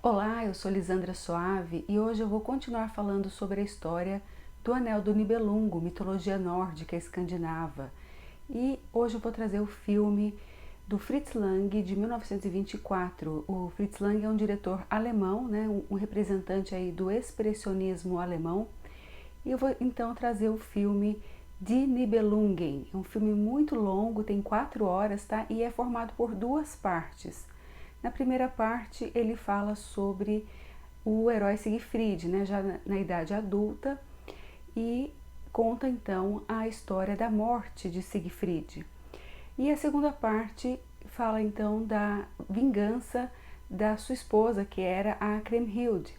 Olá, eu sou Lisandra Soave e hoje eu vou continuar falando sobre a história do Anel do Nibelungo, mitologia nórdica escandinava. E hoje eu vou trazer o filme do Fritz Lang de 1924. O Fritz Lang é um diretor alemão, né, um representante aí do expressionismo alemão. E eu vou então trazer o filme Die Nibelungen. É um filme muito longo, tem 4 horas, tá? E é formado por duas partes. Na primeira parte, ele fala sobre o herói Siegfried, né, já na idade adulta, e conta então a história da morte de Siegfried. E a segunda parte fala então da vingança da sua esposa, que era a Kriemhild.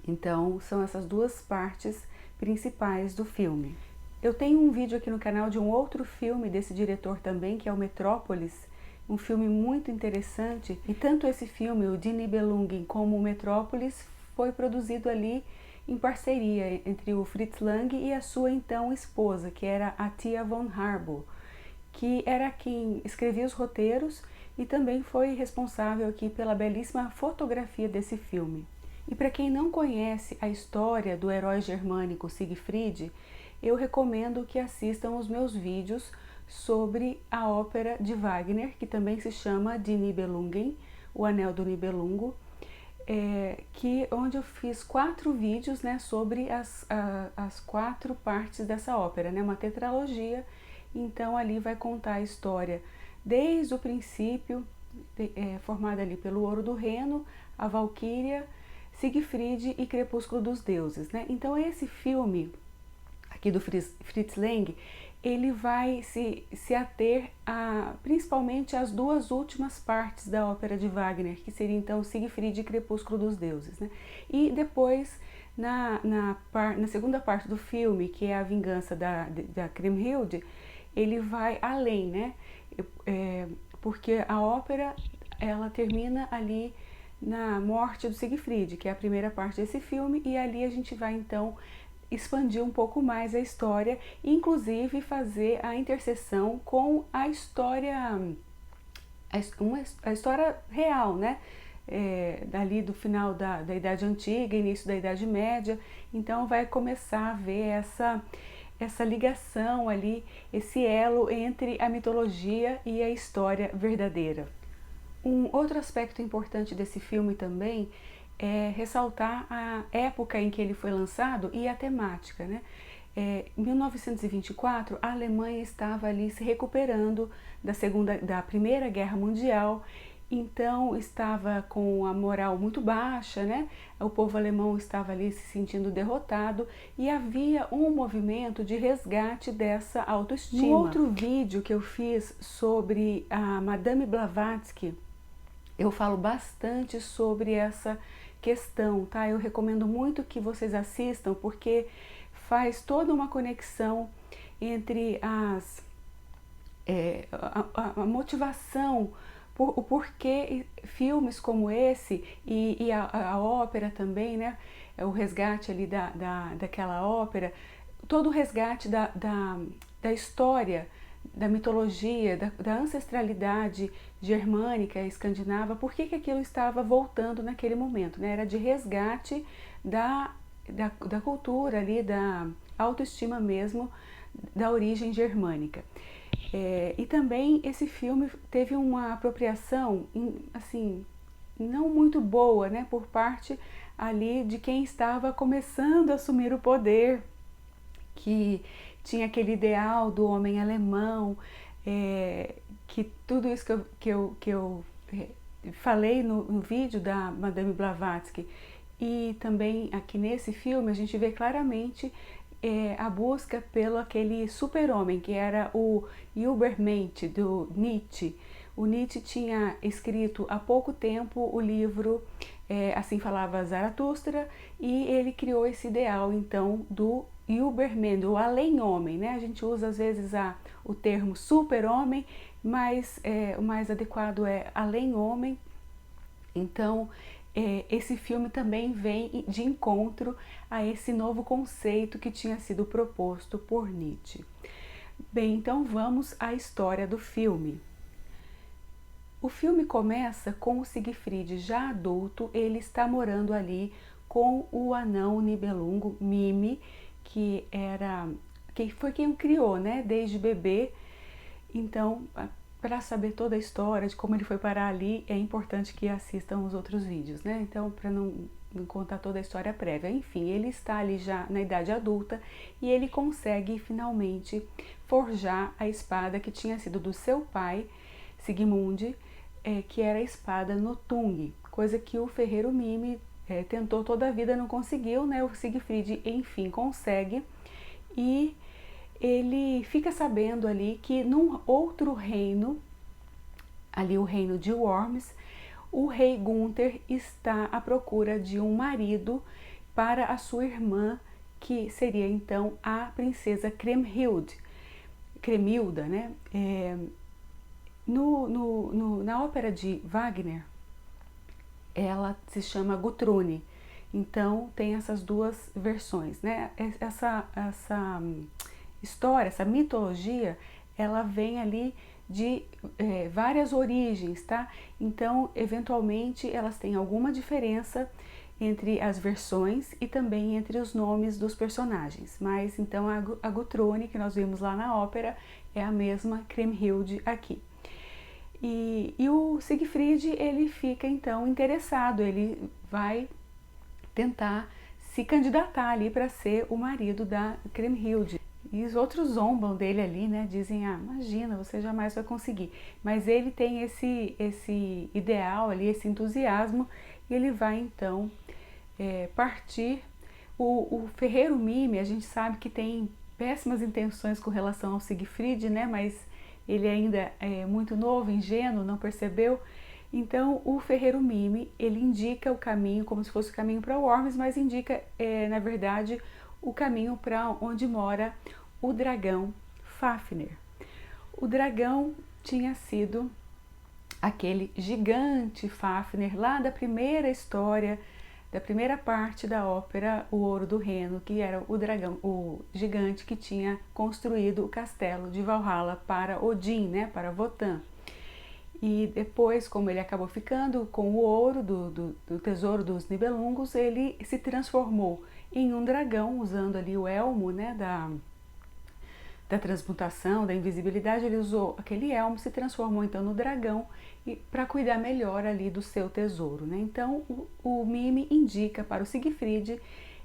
Então, são essas duas partes principais do filme. Eu tenho um vídeo aqui no canal de um outro filme desse diretor também, que é o Metrópolis, um filme muito interessante. E tanto esse filme, o Die Nibelungen, como o Metrópolis, foi produzido ali em parceria entre o Fritz Lang e a sua então esposa, que era a Tia von Harbour, que era quem escrevia os roteiros e também foi responsável aqui pela belíssima fotografia desse filme. E para quem não conhece a história do herói germânico Siegfried, eu recomendo que assistam os meus vídeos sobre a ópera de Wagner, que também se chama Die Nibelungen, o Anel do Nibelungo, onde eu fiz 4 vídeos, né, sobre as 4 partes dessa ópera, né, uma tetralogia. Então ali vai contar a história desde o princípio, formada ali pelo Ouro do Reno, a Valquíria, Siegfried e Crepúsculo dos Deuses, né? Então esse filme aqui do Fritz Lang, ele vai se ater principalmente às 2 últimas partes da ópera de Wagner, que seria então Siegfried e Crepúsculo dos Deuses, né? E depois, na segunda parte do filme, que é a vingança da Kriemhild, ele vai além, né? Porque a ópera, ela termina ali na morte do Siegfried, que é a primeira parte desse filme, e ali a gente vai então expandir um pouco mais a história, inclusive fazer a interseção com a história, a história real, né? Dali do final da Idade Antiga, início da Idade Média. Então vai começar a ver essa ligação ali, esse elo entre a mitologia e a história verdadeira. Um outro aspecto importante desse filme também é ressaltar a época em que ele foi lançado e a temática, né? Em 1924, a Alemanha estava ali se recuperando da Primeira Guerra Mundial, então estava com a moral muito baixa, né? O povo alemão estava ali se sentindo derrotado e havia um movimento de resgate dessa autoestima. No outro vídeo que eu fiz sobre a Madame Blavatsky, eu falo bastante sobre essa questão, tá? Eu recomendo muito que vocês assistam, porque faz toda uma conexão entre a motivação, o porquê filmes como esse e a ópera também, né? O resgate ali daquela ópera, todo o resgate da história, da mitologia, da ancestralidade germânica, escandinava, por que aquilo estava voltando naquele momento, né? Era de resgate da cultura ali, da autoestima mesmo, da origem germânica. E também esse filme teve uma apropriação, assim, não muito boa, né, por parte ali de quem estava começando a assumir o poder, que tinha aquele ideal do homem alemão, que tudo isso que eu falei no vídeo da Madame Blavatsky, e também aqui nesse filme a gente vê claramente a busca pelo aquele super-homem, que era o Übermensch, do Nietzsche. O Nietzsche tinha escrito há pouco tempo o livro Assim Falava Zaratustra, e ele criou esse ideal então do Übermensch, o além-homem, né? A gente usa às vezes o termo super-homem, mas o mais adequado é além-homem. Então, esse filme também vem de encontro a esse novo conceito que tinha sido proposto por Nietzsche. Bem, então vamos à história do filme. O filme começa com o Siegfried já adulto, ele está morando ali com o anão Nibelungo, Mime, que foi quem o criou, né, desde bebê. Então, para saber toda a história de como ele foi parar ali, é importante que assistam os outros vídeos, né? Então, para não contar toda a história prévia. Enfim, ele está ali já na idade adulta e ele consegue finalmente forjar a espada que tinha sido do seu pai, Sigmund, que era a espada Nothung, coisa que o ferreiro Mime tentou toda a vida, não conseguiu, né? O Siegfried, enfim, consegue e ele fica sabendo ali que num outro reino, ali o reino de Worms, o rei Gunther está à procura de um marido para a sua irmã, que seria então a princesa Cremilda, né? Na ópera de Wagner, ela se chama Gutrune. Então tem essas duas versões, né? Essa história, essa mitologia, ela vem ali de várias origens, tá? Então, eventualmente, elas têm alguma diferença entre as versões e também entre os nomes dos personagens. Mas, então, a Gutrune, que nós vimos lá na ópera, é a mesma Kriemhild aqui. E o Siegfried, ele fica, então, interessado, ele vai tentar se candidatar ali para ser o marido da Kriemhild. E os outros zombam dele ali, né? Dizem, imagina, você jamais vai conseguir. Mas ele tem esse ideal ali, esse entusiasmo, e ele vai então partir. O ferreiro Mime, a gente sabe que tem péssimas intenções com relação ao Siegfried, né? Mas ele ainda é muito novo, ingênuo, não percebeu. Então, o ferreiro Mime, ele indica o caminho, como se fosse o caminho para Worms, mas indica, na verdade, o caminho para onde mora o dragão Fafnir. O dragão tinha sido aquele gigante Fafnir lá da primeira história, da primeira parte da ópera O Ouro do Reno, que era o dragão, o gigante que tinha construído o castelo de Valhalla para Odin, né, para Wotan. E depois, como ele acabou ficando com o ouro do tesouro dos Nibelungos, ele se transformou em um dragão, usando ali o elmo, né, da transmutação, da invisibilidade. Ele usou aquele elmo, se transformou então no dragão para cuidar melhor ali do seu tesouro, né? Então o Mime indica para o Siegfried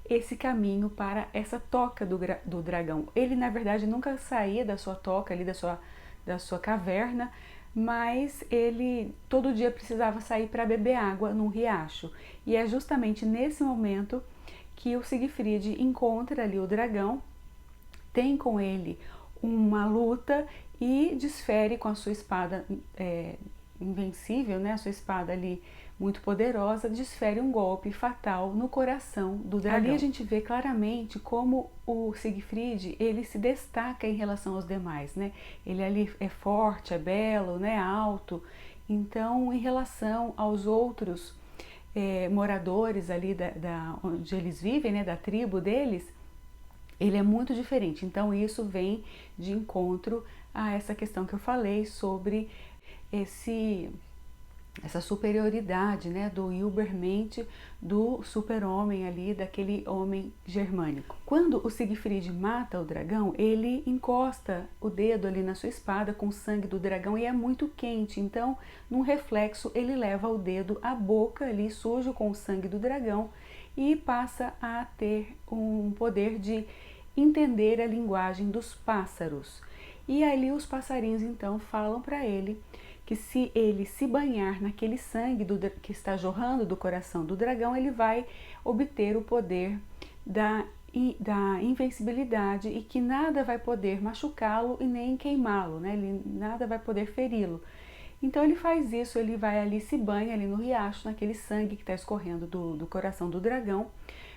esse caminho para essa toca do dragão. Ele na verdade nunca saía da sua toca ali, da sua caverna, mas ele todo dia precisava sair para beber água num riacho. E é justamente nesse momento que o Siegfried encontra ali o dragão, tem com ele uma luta e desfere com a sua espada invencível, né, a sua espada ali muito poderosa, desfere um golpe fatal no coração do dragão. Ali a gente vê claramente como o Siegfried, ele se destaca em relação aos demais, né? Ele ali é forte, é belo, né, alto. Então, em relação aos outros moradores ali onde eles vivem, né, da tribo deles, ele é muito diferente. Então, isso vem de encontro a essa questão que eu falei sobre essa superioridade, né, do Übermensch, do super-homem ali, daquele homem germânico. Quando o Siegfried mata o dragão, ele encosta o dedo ali na sua espada com o sangue do dragão e é muito quente, então, num reflexo, ele leva o dedo à boca ali, sujo com o sangue do dragão, e passa a ter um poder de entender a linguagem dos pássaros. E ali os passarinhos então falam para ele que se ele se banhar naquele sangue que está jorrando do coração do dragão, ele vai obter o poder da invencibilidade e que nada vai poder machucá-lo e nem queimá-lo, né? Nada vai poder feri-lo. Então ele faz isso, ele vai ali, se banha ali no riacho, naquele sangue que está escorrendo do coração do dragão,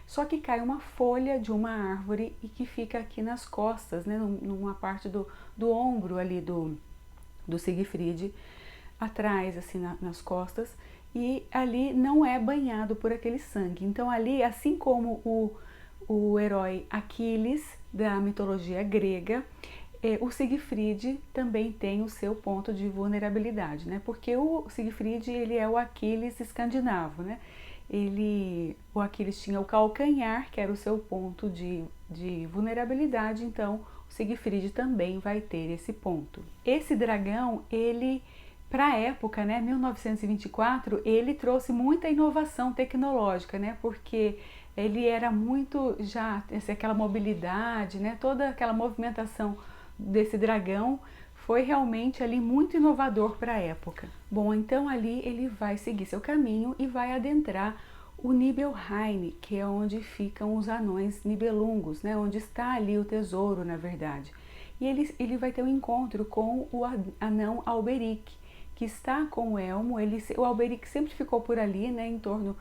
só que cai uma folha de uma árvore e que fica aqui nas costas, né? Numa parte do ombro ali do Siegfried, atrás, assim, nas costas, e ali não é banhado por aquele sangue. Então ali, assim como o herói Aquiles, da mitologia grega, o Siegfried também tem o seu ponto de vulnerabilidade, né? Porque o Siegfried, ele é o Aquiles escandinavo, né? O Aquiles tinha o calcanhar, que era o seu ponto de vulnerabilidade, então o Siegfried também vai ter esse ponto. Esse dragão, ele, para a época, né, 1924, ele trouxe muita inovação tecnológica, né? Porque ele era muito já, aquela mobilidade, né? Toda aquela movimentação desse dragão foi realmente ali muito inovador para a época. Bom, então ali ele vai seguir seu caminho e vai adentrar o Nibelheim, que é onde ficam os anões nibelungos, né? Onde está ali o tesouro, na verdade. E ele vai ter um encontro com o anão Alberic, que está com o elmo. O Alberic sempre ficou por ali, né? Em torno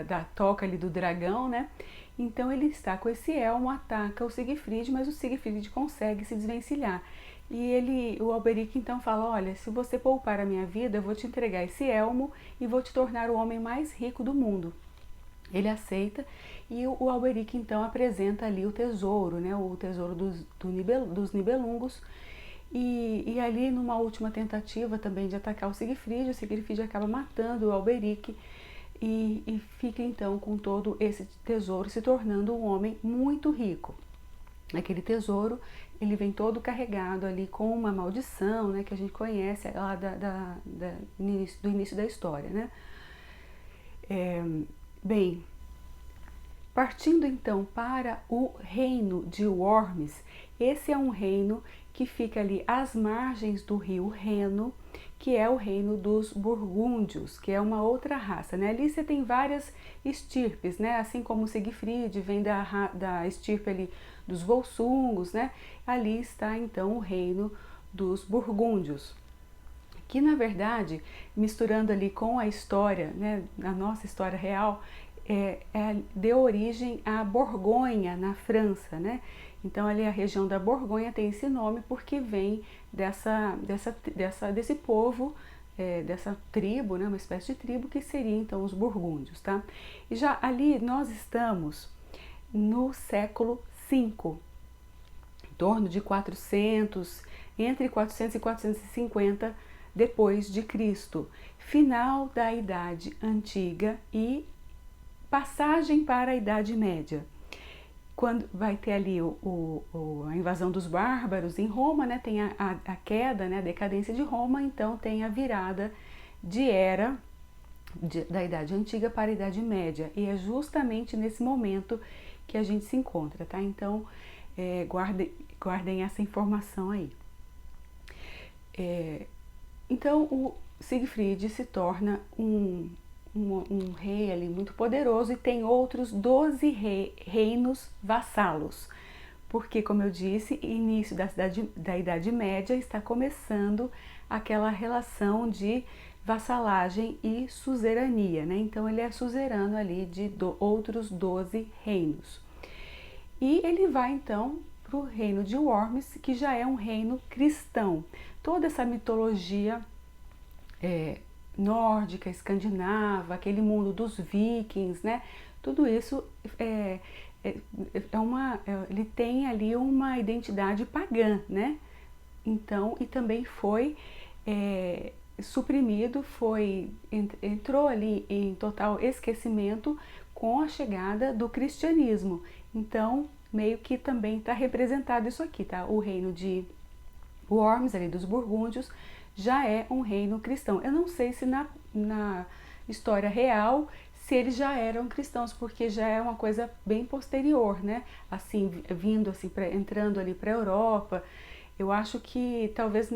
da toca ali do dragão, né? Então ele está com esse elmo, ataca o Siegfried, mas o Siegfried consegue se desvencilhar. E o Alberic então fala, olha, se você poupar a minha vida, eu vou te entregar esse elmo e vou te tornar o homem mais rico do mundo. Ele aceita e o Alberic então apresenta ali o tesouro, né? O tesouro dos Nibelungos. E ali numa última tentativa também de atacar o Siegfried acaba matando o Alberic e fica então com todo esse tesouro, se tornando um homem muito rico. Aquele tesouro, ele vem todo carregado ali com uma maldição, né, que a gente conhece lá do início da história, né? Bem, partindo então para o reino de Worms, esse é um reino que fica ali às margens do rio Reno, que é o reino dos burgúndios, que é uma outra raça, né? Ali você tem várias estirpes, né? Assim como o Siegfried vem da estirpe ali dos volsungos, né? Ali está então o reino dos burgúndios, que na verdade, misturando ali com a história, né? A nossa história real, deu origem à Borgonha, na França, né? Então ali a região da Borgonha tem esse nome porque vem desse povo, dessa tribo, né? Uma espécie de tribo que seria então os burgúndios, tá? E já ali nós estamos no século V, em torno de 400, entre 400 e 450 depois de Cristo, final da Idade Antiga e passagem para a Idade Média. Quando vai ter ali a invasão dos bárbaros em Roma, né, tem a queda, né, a decadência de Roma, então tem a virada de era da Idade Antiga para a Idade Média, e é justamente nesse momento que a gente se encontra, tá? Então, guardem essa informação aí. Então, o Siegfried se torna um rei ali muito poderoso e tem outros 12 reinos vassalos, porque, como eu disse, início da Idade Média está começando aquela relação de vassalagem e suzerania, né? Então ele é suzerano ali de outros 12 reinos. E ele vai então para o reino de Worms, que já é um reino cristão. Toda essa mitologia nórdica, escandinava, aquele mundo dos vikings, né? Tudo isso ele tem ali uma identidade pagã, né? Então, e também foi suprimido, entrou ali em total esquecimento com a chegada do cristianismo. Então, meio que também está representado isso aqui, tá? O reino de Worms, ali dos burgúndios, já é um reino cristão. Eu não sei se na história real se eles já eram cristãos, porque já é uma coisa bem posterior, né? Assim, vindo assim, entrando ali para a Europa. Eu acho que talvez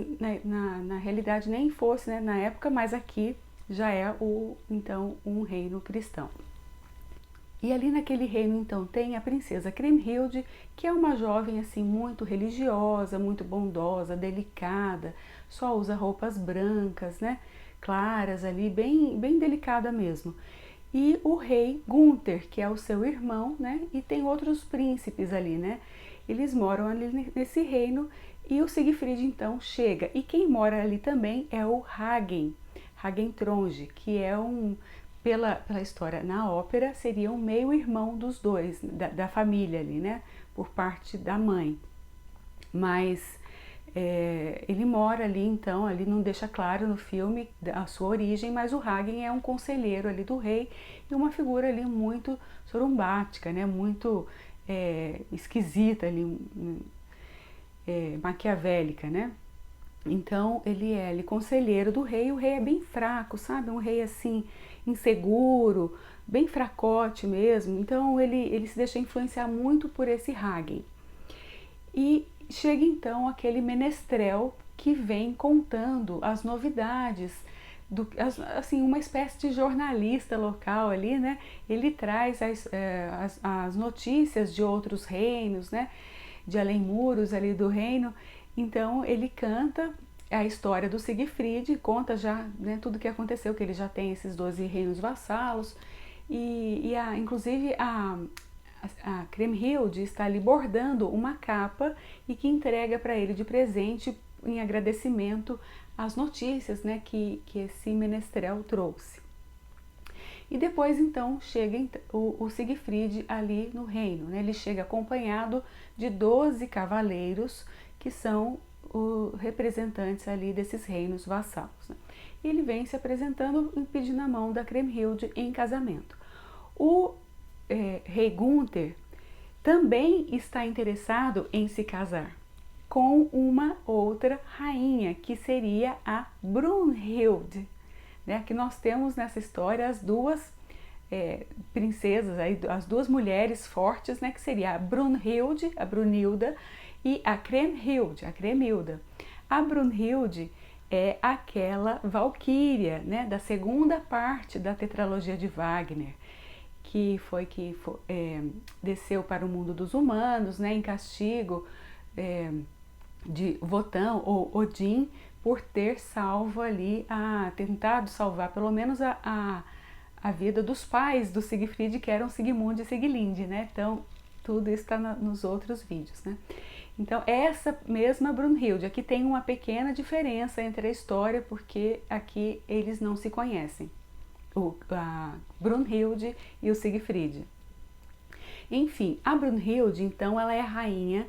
na realidade nem fosse, né, na época, mas aqui já é então um reino cristão. E ali naquele reino então tem a princesa Kriemhild, que é uma jovem assim muito religiosa, muito bondosa, delicada, só usa roupas brancas, né, claras ali, bem delicada mesmo. E o rei Gunther, que é o seu irmão, né, e tem outros príncipes ali, né. Eles moram ali nesse reino e o Siegfried então chega. E quem mora ali também é o Hagen-Tronje, que é pela história na ópera, seria um meio-irmão dos dois, da família ali, né? Por parte da mãe. mas ele mora ali, então, ali não deixa claro no filme a sua origem, mas o Hagen é um conselheiro ali do rei e uma figura ali muito sorumbática, né, muito esquisita ali, maquiavélica, né? Então ele é ali conselheiro do rei, e o rei é bem fraco, sabe? Um rei assim, inseguro, bem fracote mesmo. Então ele se deixa influenciar muito por esse Hagen. E chega então aquele menestrel que vem contando as novidades, assim, uma espécie de jornalista local ali, né? Ele traz as notícias de outros reinos, né? De além muros ali do reino. Então ele canta a história do Siegfried, conta já, né, tudo o que aconteceu, que ele já tem esses 12 reinos vassalos, inclusive a Kriemhild está ali bordando uma capa e que entrega para ele de presente em agradecimento às notícias, né, que esse menestrel trouxe. E depois então chega o Siegfried ali no reino, né? Ele chega acompanhado de 12 cavaleiros que são os representantes ali desses reinos vassalos, né? E ele vem se apresentando e pedindo a mão da Kriemhild em casamento. O rei Gunther também está interessado em se casar com uma outra rainha, que seria a Brunhild, né? Aqui nós temos nessa história as duas princesas, as duas mulheres fortes, né? Que seria a Brunhild, a Brunilda, e a Kriemhild, a Kriemhilda. A Brunhild é aquela valquíria, né? Da segunda parte da tetralogia de Wagner, que desceu para o mundo dos humanos, né? Em castigo de Wotan ou Odin, por ter salvo ali, tentado salvar pelo menos a vida dos pais do Siegfried, que eram Sigmund e Sieglinde, né? Então, tudo isso está nos outros vídeos, né? Então, essa mesma Brunhild, aqui tem uma pequena diferença entre a história, porque aqui eles não se conhecem, a Brunhild e o Siegfried. Enfim, a Brunhild, então, ela é a rainha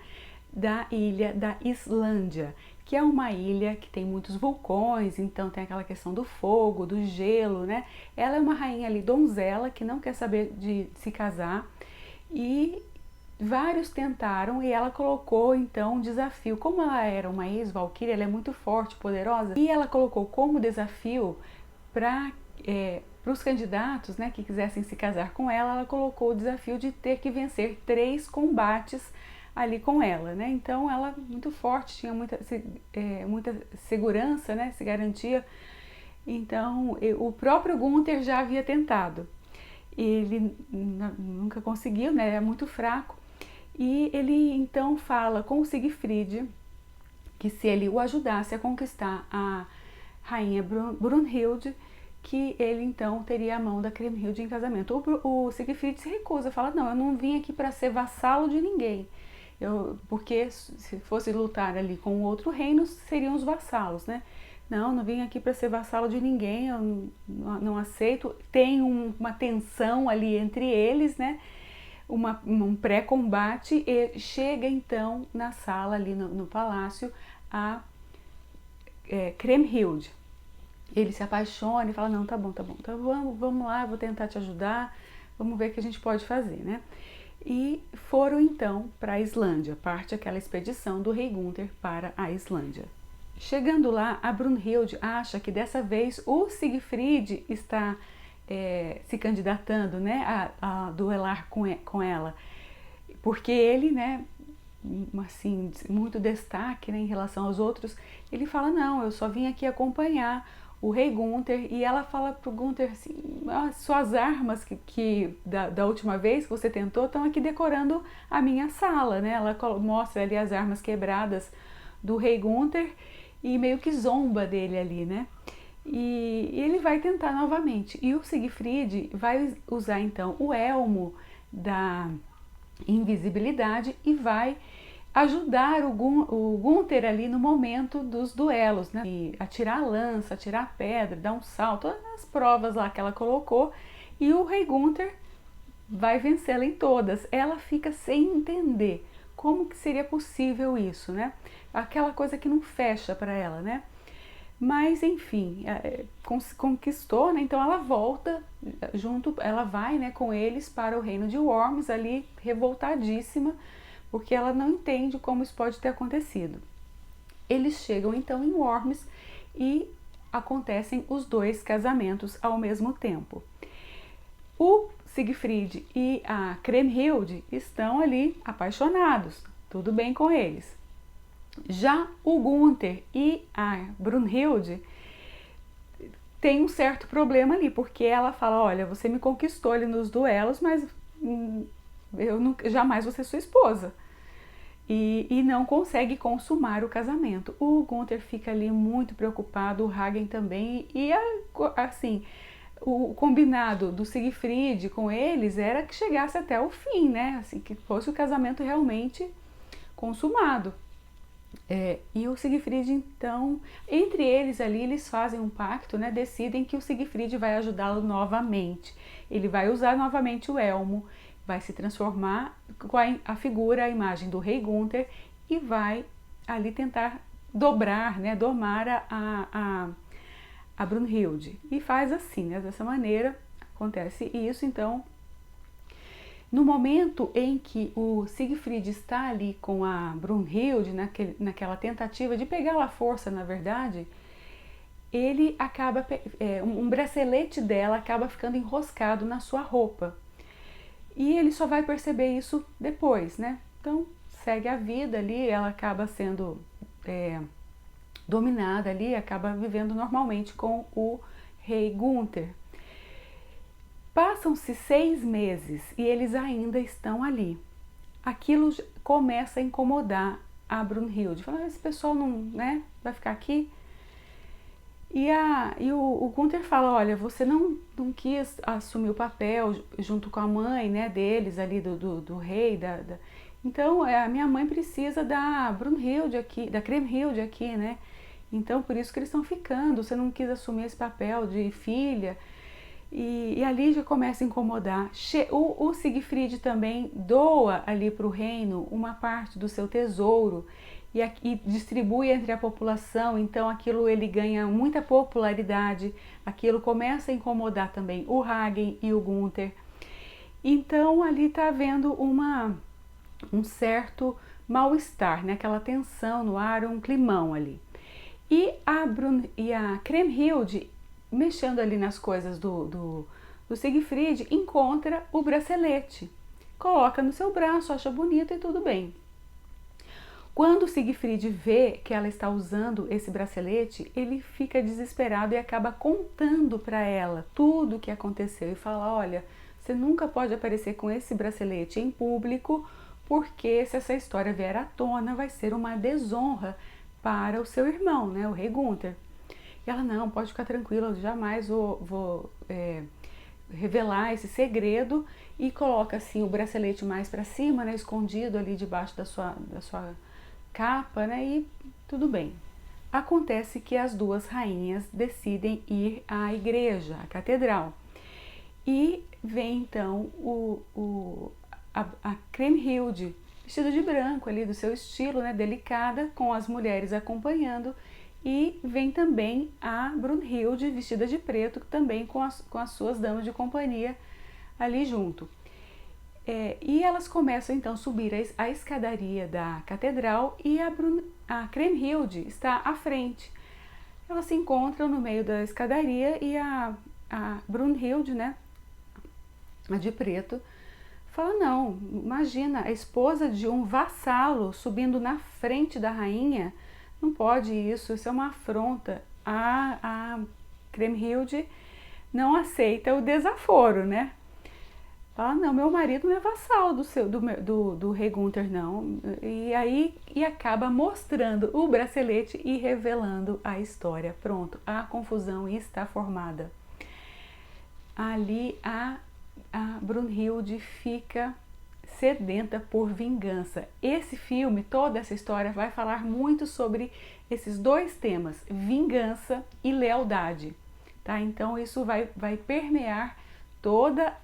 da ilha da Islândia, que é uma ilha que tem muitos vulcões, então tem aquela questão do fogo, do gelo, né? Ela é uma rainha ali, donzela, que não quer saber de se casar, e vários tentaram, e ela colocou então um desafio. Como ela era uma ex-valquíria, ela é muito forte, poderosa, e ela colocou como desafio para os candidatos, né, que quisessem se casar com ela colocou o desafio de ter que vencer 3 combates ali com ela, né? Então ela muito forte, tinha muita segurança, né? Se garantia. Então o próprio Gunther já havia tentado, ele nunca conseguiu, né? É muito fraco. E ele então fala com o Siegfried que se ele o ajudasse a conquistar a rainha Brunhild, que ele então teria a mão da Kriemhild em casamento. O Siegfried se recusa, fala: não, eu não vim aqui para ser vassalo de ninguém. Porque se fosse lutar ali com o outro reino, seriam os vassalos, né? Não vim aqui para ser vassalo de ninguém, eu não aceito. Tem uma tensão ali entre eles, né? Um pré-combate, e chega então na sala ali no palácio a Kriemhild. Ele se apaixona e fala: não, tá bom, então vamos lá, eu vou tentar te ajudar, vamos ver o que a gente pode fazer, né? E foram então para a Islândia, parte aquela expedição do rei Gunther para a Islândia. Chegando lá, a Brunhild acha que dessa vez o Siegfried está se candidatando, né, a duelar com ela, porque ele, né, assim, muito destaque, né, em relação aos outros. Ele fala: não, eu só vim aqui acompanhar o rei Gunther. E ela fala pro Gunther assim: suas armas que da última vez que você tentou estão aqui decorando a minha sala, né? Ela mostra ali as armas quebradas do rei Gunther e meio que zomba dele ali, né? E ele vai tentar novamente, e o Siegfried vai usar então o elmo da invisibilidade e vai ajudar o Gunther ali no momento dos duelos, né? E atirar a lança, atirar a pedra, dar um salto, todas as provas lá que ela colocou, e o rei Gunther vai vencê-la em todas. Ela fica sem entender como que seria possível isso, né? Aquela coisa que não fecha para ela, né? Mas enfim, conquistou, né? Então ela volta junto, ela vai, né, com eles para o reino de Worms, ali revoltadíssima, porque ela não entende como isso pode ter acontecido. Eles chegam então em Worms e acontecem os dois casamentos ao mesmo tempo. O Siegfried e a Kriemhild estão ali apaixonados, tudo bem com eles. Já o Gunther e a Brunhilde tem um certo problema ali, porque ela fala, olha, você me conquistou ali nos duelos, mas eu jamais vou ser sua esposa. E não consegue consumar o casamento. O Gunther fica ali muito preocupado, o Hagen também, e assim, o combinado do Siegfried com eles era que chegasse até o fim, né? Assim, que fosse o casamento realmente consumado. E o Siegfried, então, entre eles ali, eles fazem um pacto, né? Decidem que o Siegfried vai ajudá-lo novamente. Ele vai usar novamente o elmo, vai se transformar com a figura, a imagem do rei Gunther e vai ali tentar dobrar, né? Domar a Brunhilde. E faz assim, né? Dessa maneira acontece isso, então. No momento em que o Siegfried está ali com a Brunhilde, naquela tentativa de pegá-la à força, na verdade, ele acaba, um bracelete dela acaba ficando enroscado na sua roupa. E ele só vai perceber isso depois, né? Então, segue a vida ali, ela acaba sendo dominada ali, acaba vivendo normalmente com o rei Gunther. Passam-se 6 meses e eles ainda estão ali. Aquilo começa a incomodar a Brunhilde. Fala, esse pessoal não, né, vai ficar aqui? E o Gunther fala, olha, você não quis assumir o papel junto com a mãe, né, deles ali, do rei. Então, a minha mãe precisa da Brunhilde aqui, da Kriemhild aqui, né? Então, por isso que eles estão ficando. Você não quis assumir esse papel de filha. E ali já começa a incomodar. O Siegfried também doa ali para o reino uma parte do seu tesouro e distribui entre a população, então aquilo ele ganha muita popularidade, aquilo começa a incomodar também o Hagen e o Gunther. Então ali está havendo um certo mal-estar, né? Aquela tensão no ar, um climão ali. E a Kriemhild, mexendo ali nas coisas do Siegfried, encontra o bracelete, coloca no seu braço, acha bonito e tudo bem. Quando o Siegfried vê que ela está usando esse bracelete, ele fica desesperado e acaba contando para ela tudo o que aconteceu e fala, olha, você nunca pode aparecer com esse bracelete em público, porque se essa história vier à tona, vai ser uma desonra para o seu irmão, né, o rei Gunther. E ela, não, pode ficar tranquila, eu jamais vou revelar esse segredo, e coloca assim o bracelete mais para cima, né, escondido ali debaixo da sua capa, né, e tudo bem. Acontece que as duas rainhas decidem ir à igreja, à catedral, e vem então a Kriemhild vestida de branco ali, do seu estilo, né, delicada, com as mulheres acompanhando, e vem também a Brunhilde vestida de preto, também com as suas damas de companhia ali junto. E elas começam então a subir a escadaria da catedral e a Kriemhild está à frente. Elas se encontram no meio da escadaria e a Brunhilde, né, a de preto, fala, não, imagina, a esposa de um vassalo subindo na frente da rainha, não pode isso é uma afronta. A Kriemhild não aceita o desaforo, né? Fala, não, meu marido não é vassalo do rei Gunther, não. E acaba mostrando o bracelete e revelando a história. Pronto, a confusão está formada. Ali a Brunhilde fica sedenta por vingança. Esse filme, toda essa história vai falar muito sobre esses dois temas, vingança e lealdade, tá? Então isso vai permear toda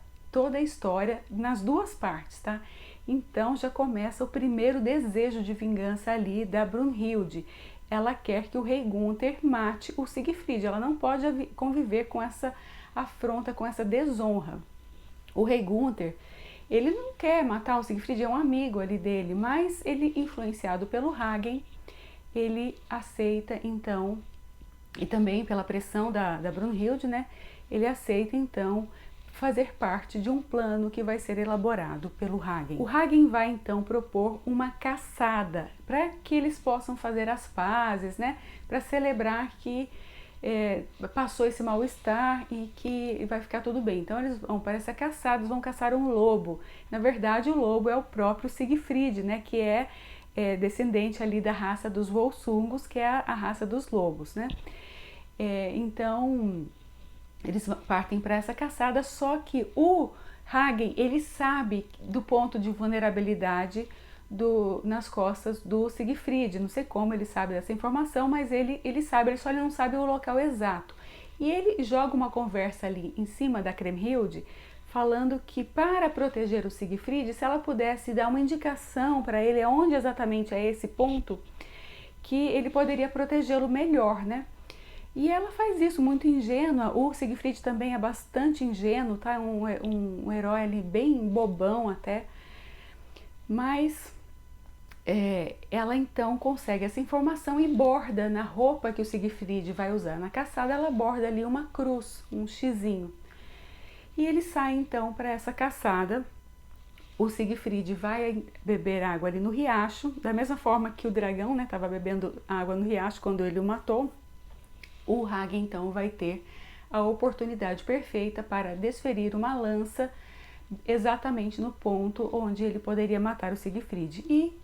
a história nas duas partes, tá? Então já começa o primeiro desejo de vingança ali da Brunhilde. Ela quer que o rei Gunther mate o Siegfried, ela não pode conviver com essa afronta, com essa desonra. O rei Gunther, ele não quer matar o Siegfried, é um amigo ali dele, mas ele, influenciado pelo Hagen, ele aceita então, e também pela pressão da Brunhilde, né, ele aceita então fazer parte de um plano que vai ser elaborado pelo Hagen. O Hagen vai então propor uma caçada para que eles possam fazer as pazes, né, para celebrar que passou esse mal-estar e que vai ficar tudo bem. Então eles vão para essa caçada, eles vão caçar um lobo. Na verdade, o lobo é o próprio Siegfried, né, que é descendente ali da raça dos Volsungos, que é a raça dos lobos, né? Então eles partem para essa caçada, só que o Hagen, ele sabe do ponto de vulnerabilidade nas costas do Siegfried. Não sei como ele sabe dessa informação, mas ele sabe, ele não sabe o local exato. E ele joga uma conversa ali em cima da Kriemhild, falando que para proteger o Siegfried, se ela pudesse dar uma indicação para ele onde exatamente é esse ponto, que ele poderia protegê-lo melhor, né? E ela faz isso muito ingênua. O Siegfried também é bastante ingênuo, tá? Um herói ali bem bobão até. Mas ela então consegue essa informação e borda na roupa que o Siegfried vai usar na caçada, ela borda ali uma cruz, um xizinho. E ele sai então para essa caçada. O Siegfried vai beber água ali no riacho, da mesma forma que o dragão, né, estava bebendo água no riacho quando ele o matou. O Hagen então vai ter a oportunidade perfeita para desferir uma lança exatamente no ponto onde ele poderia matar o Siegfried. E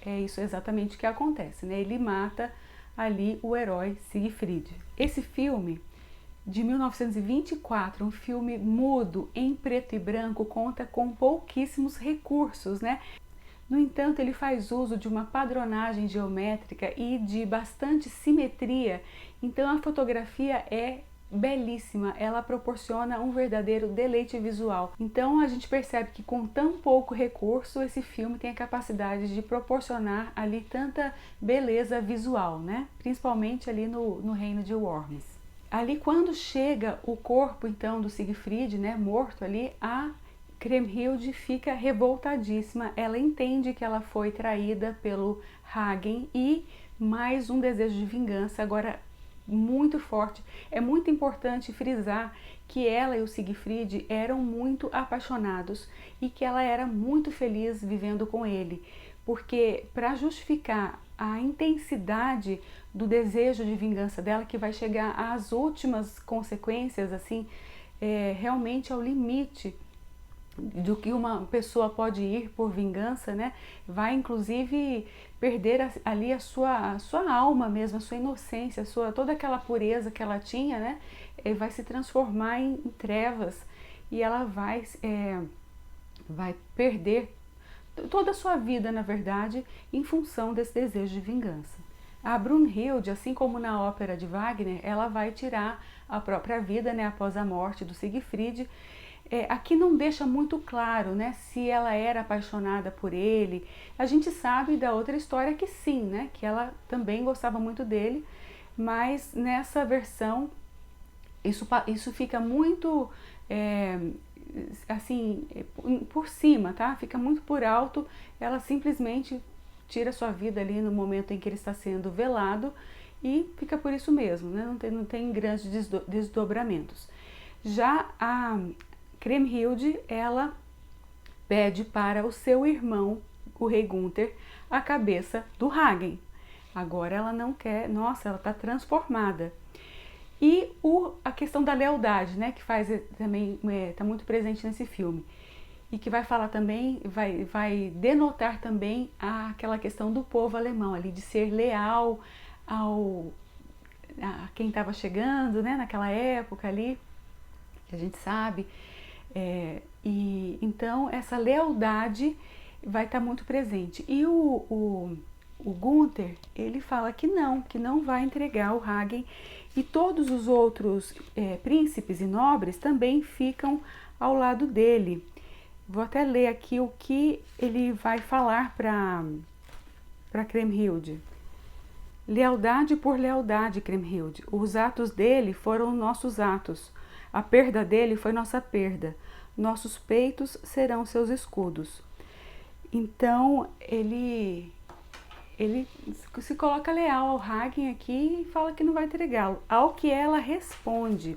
é isso exatamente que acontece, né? Ele mata ali o herói Siegfried. Esse filme de 1924, um filme mudo, em preto e branco, conta com pouquíssimos recursos, né? No entanto, ele faz uso de uma padronagem geométrica e de bastante simetria, então a fotografia é belíssima, ela proporciona um verdadeiro deleite visual. Então a gente percebe que com tão pouco recurso, esse filme tem a capacidade de proporcionar ali tanta beleza visual, né? Principalmente ali no reino de Worms. Ali quando chega o corpo então do Siegfried, né, morto ali, a Kriemhild fica revoltadíssima, ela entende que ela foi traída pelo Hagen e mais um desejo de vingança, agora muito forte. É muito importante frisar que ela e o Siegfried eram muito apaixonados e que ela era muito feliz vivendo com ele, porque para justificar a intensidade do desejo de vingança dela, que vai chegar às últimas consequências, assim, realmente ao limite do que uma pessoa pode ir por vingança, né? Vai inclusive perder ali a sua alma mesmo, a sua inocência, toda aquela pureza que ela tinha, né? Vai se transformar em trevas e ela vai perder toda a sua vida, na verdade, em função desse desejo de vingança. A Brunhilde, assim como na ópera de Wagner, ela vai tirar a própria vida, né, após a morte do Siegfried. Aqui não deixa muito claro, né, se ela era apaixonada por ele. A gente sabe da outra história que sim, né, que ela também gostava muito dele, mas nessa versão isso fica muito assim por cima, tá? Fica muito por alto. Ela simplesmente tira sua vida ali no momento em que ele está sendo velado e fica por isso mesmo, né? Não tem grandes desdobramentos. Já a Kriemhild, ela pede para o seu irmão, o rei Gunther, a cabeça do Hagen. Agora ela não quer, nossa, ela está transformada. E a questão da lealdade, né, que faz também, está muito presente nesse filme. E que vai falar também, vai denotar também aquela questão do povo alemão ali, de ser leal a quem estava chegando, né, naquela época ali, que a gente sabe. E então essa lealdade vai estar muito presente. E o Gunther, ele fala que não vai entregar o Hagen, e todos os outros príncipes e nobres também ficam ao lado dele. vou até ler aqui o que ele vai falar para Kriemhild. Lealdade por lealdade, Kriemhild. Os atos dele foram nossos atos. A perda dele foi nossa perda. Nossos peitos serão seus escudos. Então, ele se coloca leal ao Hagen aqui e fala que não vai entregá-lo. Ao que ela responde.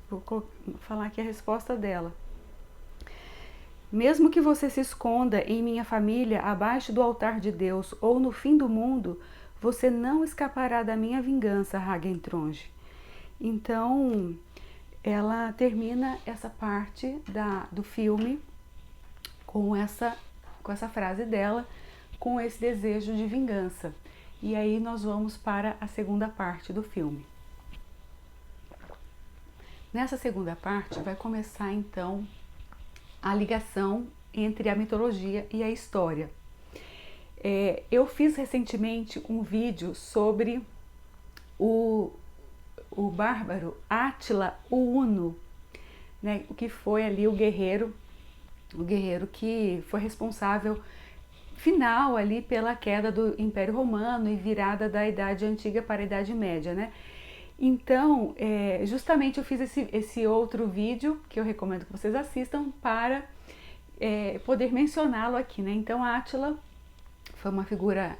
Vou falar aqui a resposta dela. Mesmo que você se esconda em minha família, abaixo do altar de Deus ou no fim do mundo, você não escapará da minha vingança, Hagen-Tronje. Então, ela termina essa parte do filme com essa frase dela, com esse desejo de vingança. E aí nós vamos para a segunda parte do filme. Nessa segunda parte vai começar então a ligação entre a mitologia e a história. Eu fiz recentemente um vídeo sobre o bárbaro Átila o Huno, né, o que foi ali o guerreiro que foi responsável final ali pela queda do Império Romano e virada da Idade Antiga para a Idade Média, né? Então, justamente eu fiz esse outro vídeo que eu recomendo que vocês assistam para poder mencioná-lo aqui, né? Então, Átila foi uma figura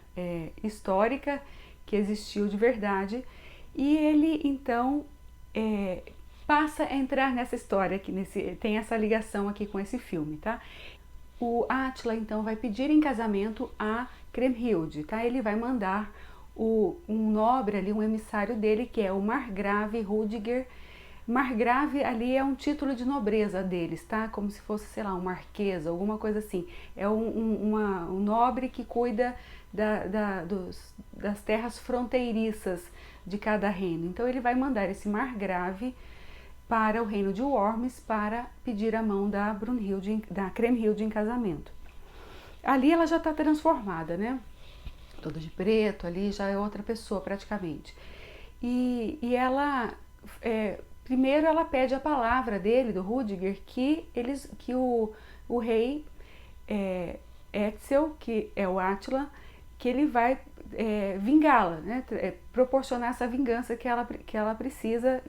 histórica que existiu de verdade e ele, então, passa a entrar nessa história, tem essa ligação aqui com esse filme, tá? O Átila, então, vai pedir em casamento a Kriemhild, tá? Ele vai mandar um nobre ali, um emissário dele, que é o Margrave Rudiger. Margrave ali é um título de nobreza deles, tá? Como se fosse, sei lá, um marquês, alguma coisa assim. É um nobre que cuida das terras fronteiriças de cada reino. Então ele vai mandar esse Margrave para o reino de Worms para pedir a mão da Kriemhild em casamento. Ali ela já está transformada, né? Toda de preto, ali já é outra pessoa praticamente. E ela, primeiro ela pede a palavra dele, do Rudiger, que o rei Etzel, que é o Átila, que ele vai vingá-la, né? Proporcionar essa vingança que ela precisa,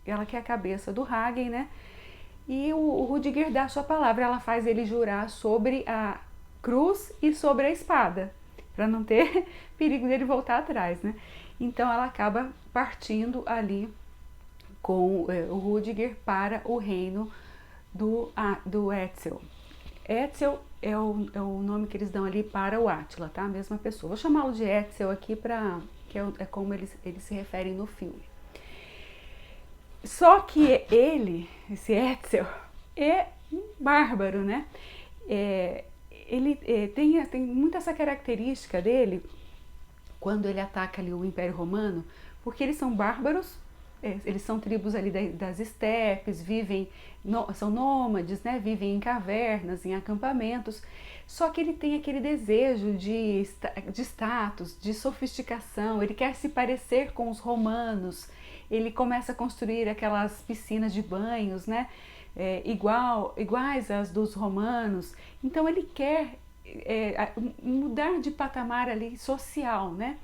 ela quer a cabeça do Hagen, né? E o Rudiger dá a sua palavra, ela faz ele jurar sobre a cruz e sobre a espada, para não ter perigo dele voltar atrás, né? Então ela acaba partindo ali com o Rudiger para o reino do Etzel. Etzel é o nome que eles dão ali para o Átila, tá? A mesma pessoa. Vou chamá-lo de Etzel aqui, que é como eles se referem no filme. Só que esse Etzel, é um bárbaro, né? Ele tem muito essa característica dele quando ele ataca ali o Império Romano, porque eles são bárbaros, eles são tribos ali das estepes, são nômades, né? Vivem em cavernas, em acampamentos, só que ele tem aquele desejo de status, de sofisticação, ele quer se parecer com os romanos, ele começa a construir aquelas piscinas de banhos, né? Iguais às dos romanos. Então ele quer mudar de patamar ali social, né?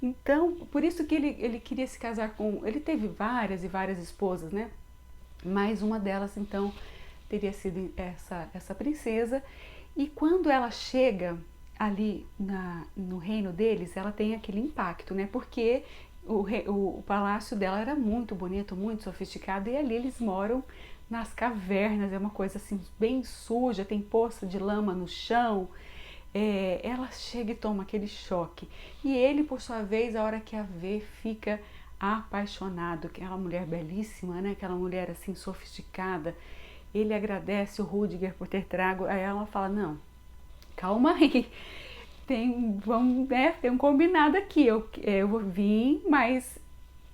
Então, por isso que ele queria se casar ele teve várias e várias esposas, né? Mas uma delas, então, teria sido essa princesa. E quando ela chega ali no reino deles, ela tem aquele impacto, né? Porque o palácio dela era muito bonito, muito sofisticado, e ali eles moram nas cavernas, é uma coisa assim bem suja, tem poça de lama no chão. Ela chega e toma aquele choque. E ele, por sua vez, a hora que a vê, fica apaixonado. Aquela mulher belíssima, né? Aquela mulher assim sofisticada. Ele agradece o Rudiger por ter trago. Aí ela fala, não, calma aí. Tem um combinado aqui. Eu vou vir, mas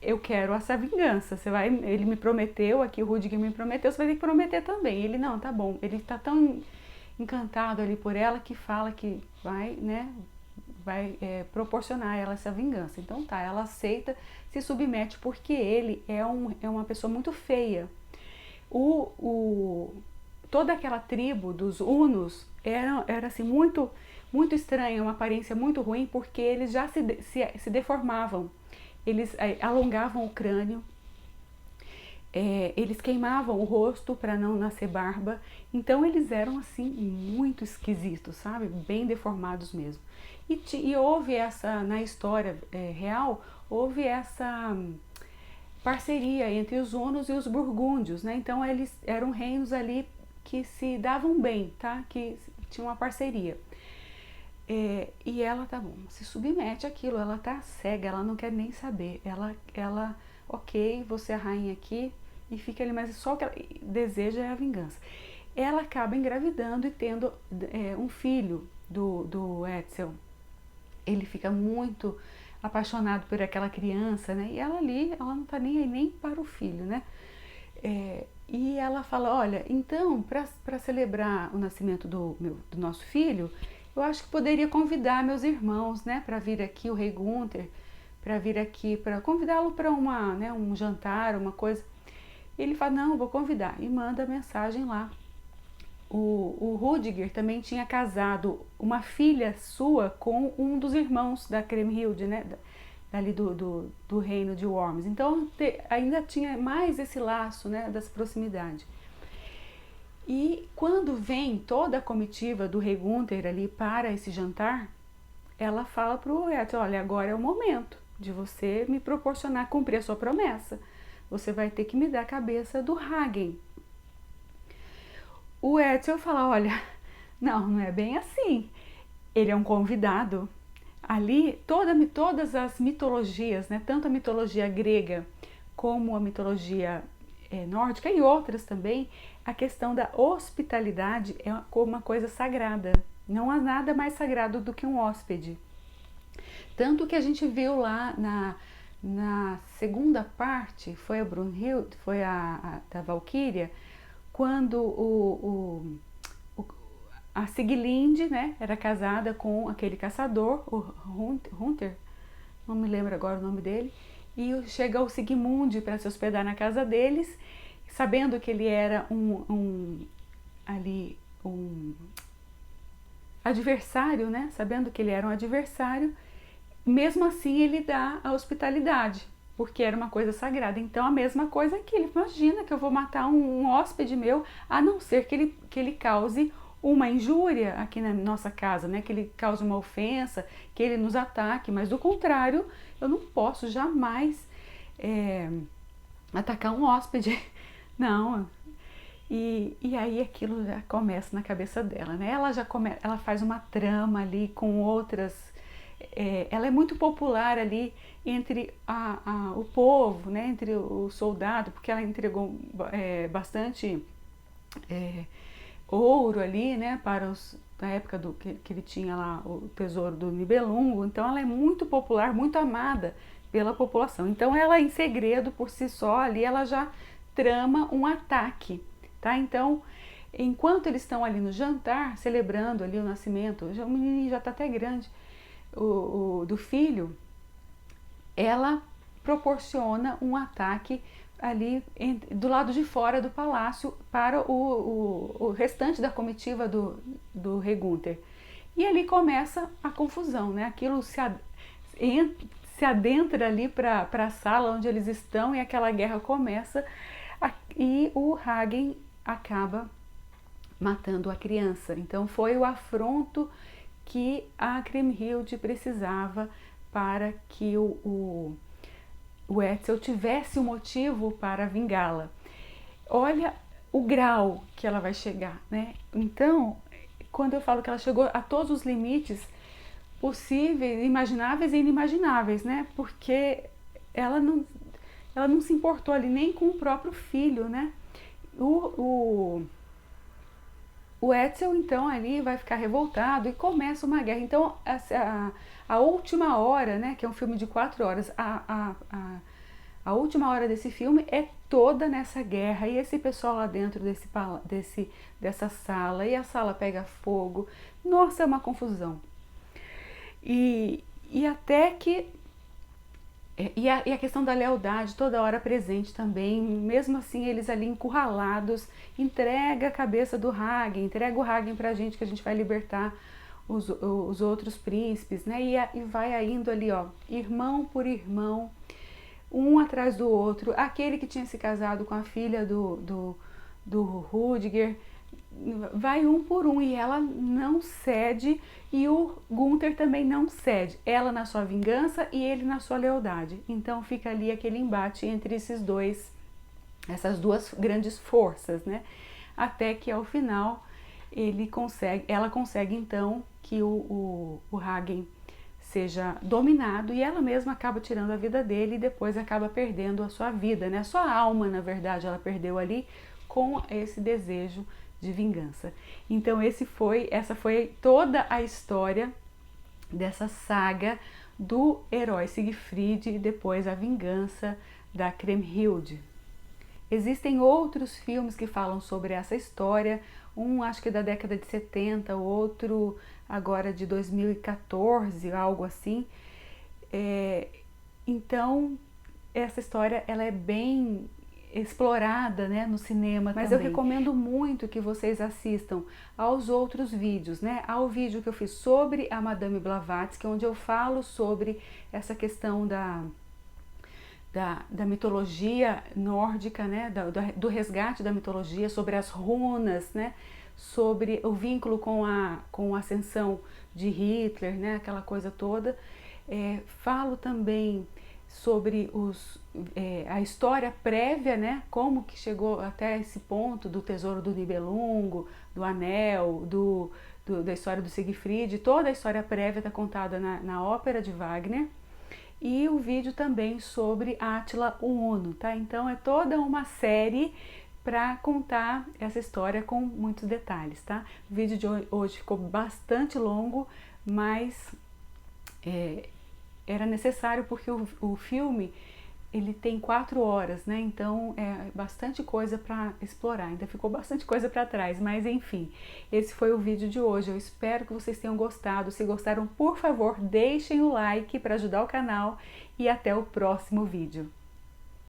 eu quero essa vingança. Ele me prometeu, aqui o Rudiger me prometeu, você vai ter que prometer também. Ele, não, tá bom. Ele tá tão encantado ali por ela que fala que vai proporcionar a ela essa vingança. Então tá, ela aceita, se submete, porque ele é uma pessoa muito feia. O toda aquela tribo dos hunos era assim muito estranha, uma aparência muito ruim, porque eles já se deformavam, eles alongavam o crânio, eles queimavam o rosto para não nascer barba, então eles eram assim muito esquisitos, sabe? Bem deformados mesmo. E houve essa, na história real, houve essa parceria entre os hunos e os burgúndios, né? Então eles eram reinos ali que se davam bem, tá? Que tinham uma parceria. E ela, tá bom, se submete àquilo, ela tá cega, ela não quer nem saber. Ela, ok, você é a rainha aqui, e fica ali, mas só o que ela deseja é a vingança. Ela acaba engravidando e tendo um filho do Etzel. Ele fica muito apaixonado por aquela criança, né? E ela ali, ela não tá nem aí nem para o filho, né? E ela fala, olha, então, para celebrar o nascimento do nosso filho, eu acho que poderia convidar meus irmãos, né, para vir aqui, o rei Gunther, para vir aqui, para convidá-lo para um jantar, uma coisa. E ele fala, não, vou convidar, e manda mensagem lá. O Rudiger também tinha casado uma filha sua com um dos irmãos da Kriemhild, né, dali do reino de Worms. Então ainda tinha mais esse laço, né, dessa proximidade. E quando vem toda a comitiva do rei Gunther ali para esse jantar, ela fala para o Etzel, olha, agora é o momento de você me proporcionar cumprir a sua promessa. Você vai ter que me dar a cabeça do Hagen. O Etzel fala, olha, não é bem assim. Ele é um convidado. Ali, todas as mitologias, né, tanto a mitologia grega como a mitologia nórdica e outras também, a questão da hospitalidade é uma coisa sagrada. Não há nada mais sagrado do que um hóspede. Tanto que a gente viu lá na segunda parte, foi a Brunhild, foi a da Valkyria, quando a Siglinde, né, era casada com aquele caçador, o Hunter, não me lembro agora o nome dele, e chega o Sigmund para se hospedar na casa deles, sabendo que ele era um adversário, né, sabendo que ele era um adversário, mesmo assim ele dá a hospitalidade, porque era uma coisa sagrada. Então a mesma coisa aqui, ele imagina que eu vou matar um hóspede meu, a não ser que ele cause uma injúria aqui na nossa casa, né? Que ele cause uma ofensa, que ele nos ataque, mas do contrário, eu não posso jamais atacar um hóspede, não. E aí aquilo já começa na cabeça dela, né? Ela faz uma trama ali com outras. Ela é muito popular ali entre o povo, né? Entre o soldado, porque ela entregou bastante ouro ali, né, na época que ele tinha lá o tesouro do Nibelungo. Então ela é muito popular, muito amada pela população. Então ela, em segredo, por si só, ali ela já trama um ataque, tá? Então, enquanto eles estão ali no jantar, celebrando ali o nascimento, o menino já está até grande, do filho, ela proporciona um ataque ali do lado de fora do palácio para o restante da comitiva do rei Gunther. E ali começa a confusão, né? Aquilo se adentra ali para a sala onde eles estão e aquela guerra começa e o Hagen acaba matando a criança. Então foi o afronto que a Kriemhild precisava para que o Etzel tivesse um motivo para vingá-la. Olha o grau que ela vai chegar, né? Então, quando eu falo que ela chegou a todos os limites possíveis, imagináveis e inimagináveis, né? Porque ela não se importou ali nem com o próprio filho, né? O Etzel, então, ali vai ficar revoltado e começa uma guerra. Então, a última hora, né, que é um filme de 4 horas, a última hora desse filme é toda nessa guerra. E esse pessoal lá dentro dessa sala, e a sala pega fogo. Nossa, é uma confusão. E até que E a questão da lealdade toda hora presente também, mesmo assim eles ali encurralados, entrega a cabeça do Hagen, entrega o Hagen pra gente que a gente vai libertar os outros príncipes, né? E vai indo ali, ó, irmão por irmão, um atrás do outro. Aquele que tinha se casado com a filha do Rudiger, vai um por um e ela não cede, e o Gunther também não cede, ela na sua vingança e ele na sua lealdade. Então fica ali aquele embate entre esses dois, essas duas grandes forças, né? Até que ao final ela consegue então que o Hagen seja dominado e ela mesma acaba tirando a vida dele e depois acaba perdendo a sua vida, né? A sua alma, na verdade, ela perdeu ali com esse desejo de vingança. Então essa foi toda a história dessa saga do herói Siegfried e depois a vingança da Kriemhild. Existem outros filmes que falam sobre essa história, um acho que da década de 70, o outro agora de 2014, algo assim. Então essa história ela é bem explorada, né, no cinema. Mas também eu recomendo muito que vocês assistam aos outros vídeos, né? Ao vídeo que eu fiz sobre a Madame Blavatsky, onde eu falo sobre essa questão da mitologia nórdica, né? Do resgate da mitologia, sobre as runas, né? Sobre o vínculo com a ascensão de Hitler, né? Aquela coisa toda. Falo também sobre a história prévia, né? Como que chegou até esse ponto do tesouro do Nibelungo, do anel, da história do Siegfried. Toda a história prévia está contada na ópera de Wagner. E o vídeo também sobre Átila o Huno, tá? Então é toda uma série para contar essa história com muitos detalhes, tá? O vídeo de hoje ficou bastante longo, mas era necessário porque o filme ele tem 4 horas, né? Então é bastante coisa para explorar, ainda ficou bastante coisa para trás, mas enfim, esse foi o vídeo de hoje. Eu espero que vocês tenham gostado. Se gostaram, por favor, deixem o like para ajudar o canal e até o próximo vídeo.